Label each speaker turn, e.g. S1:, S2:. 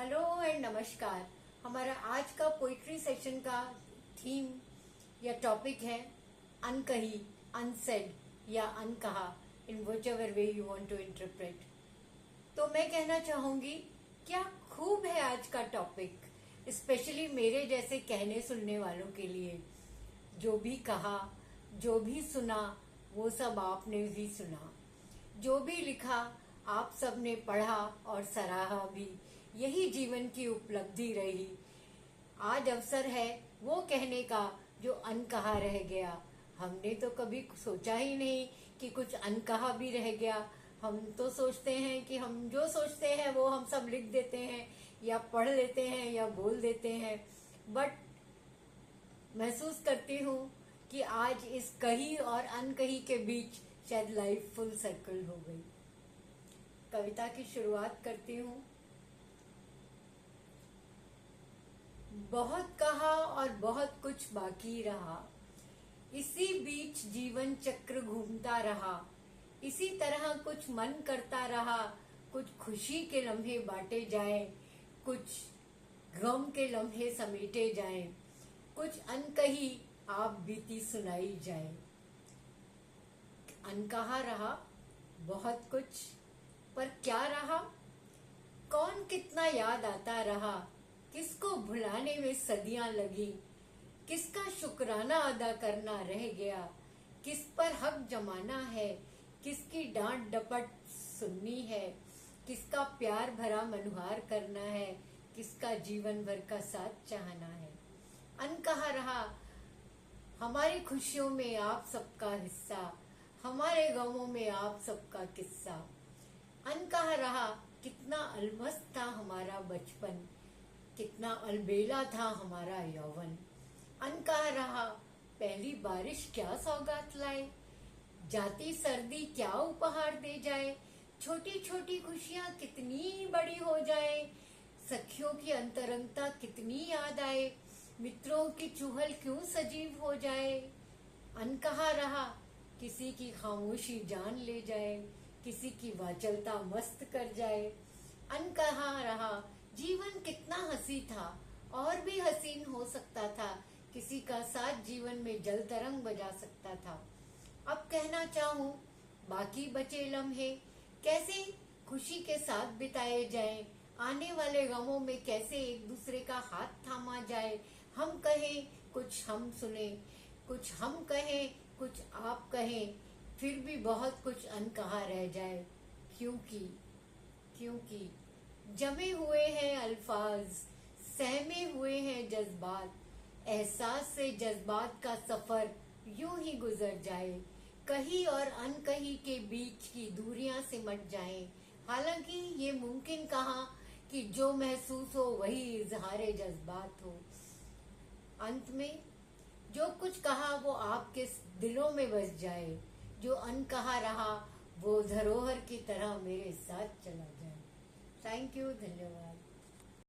S1: Hello and नमस्कार। हमारा आज का पोइट्री सेशन का थीम या टॉपिक है अनकही, अनसेड या अनकहा, in whichever way you want to interpret. तो मैं कहना चाहूंगी क्या खूब है आज का टॉपिक, स्पेशली मेरे जैसे कहने सुनने वालों के लिए। जो भी कहा, जो भी सुना, वो सब आपने भी सुना। जो भी लिखा आप सबने पढ़ा और सराहा भी। यही जीवन की उपलब्धि रही। आज अवसर है वो कहने का जो अनकहा रह गया। हमने तो कभी सोचा ही नहीं कि कुछ अनकहा भी रह गया। हम तो सोचते हैं कि हम जो सोचते हैं वो हम सब लिख देते हैं या पढ़ लेते हैं या बोल देते हैं। बट महसूस करती हूँ कि आज इस कही और अनकही के बीच शायद लाइफ फुल सर्कल हो गई। कविता की शुरुआत करती हूँ। बहुत कहा और बहुत कुछ बाकी रहा, इसी बीच जीवन चक्र घूमता रहा। इसी तरह कुछ मन करता रहा, कुछ खुशी के लम्हे बांटे जाए, कुछ गम के लम्हे समेटे जाए, कुछ अनकही आप बीती सुनाई जाए। अनकहा रहा बहुत कुछ, पर क्या रहा? कौन कितना याद आता रहा? किसको भुलाने में सदियां लगी? किसका शुक्राना अदा करना रह गया? किस पर हक जमाना है? किसकी डांट डपट सुननी है? किसका प्यार भरा मनुहार करना है? किसका जीवन भर का साथ चाहना है? अनकहा रहा हमारी खुशियों में आप सबका हिस्सा, हमारे गमों में आप सबका किस्सा। अनकहा रहा कितना अलमस्त था हमारा बचपन, कितना अलबेला था हमारा यौवन। अनकहा रहा पहली बारिश क्या सौगात लाए, जाती सर्दी क्या उपहार दे जाए। छोटी छोटी खुशियां कितनी बड़ी हो जाए, सखियों की अंतरंगता कितनी याद आए, मित्रों की चुहल क्यों सजीव हो जाए। अनकहा रहा किसी की खामोशी जान ले जाए, किसी की वाचलता मस्त कर जाए। अनकहा रहा जीवन कितना हंसी था और भी हसीन हो सकता था, किसी का साथ जीवन में जल तरंग बजा सकता था। अब कहना चाहूं बाकी बचे लम्हे कैसे खुशी के साथ बिताए जाएं, आने वाले गमों में कैसे एक दूसरे का हाथ थामा जाए। हम कहें कुछ हम सुने, कुछ हम कहें कुछ आप कहें, फिर भी बहुत कुछ अनकहा रह जाए। क्योंकि जमे हुए हैं अल्फाज, सहमे हुए हैं जज्बात, एहसास से जज्बात का सफर यूं ही गुजर जाए। कही और अनकही के बीच की दूरियां सिमट जाएं। हालांकि ये मुमकिन कहाँ कि जो महसूस हो वही इजहारे जज्बात हो। अंत में जो कुछ कहा वो आपके दिलों में बस जाए, जो अनकहा रहा वो धरोहर की तरह मेरे साथ चला जाए। थैंक यू, धन्यवाद।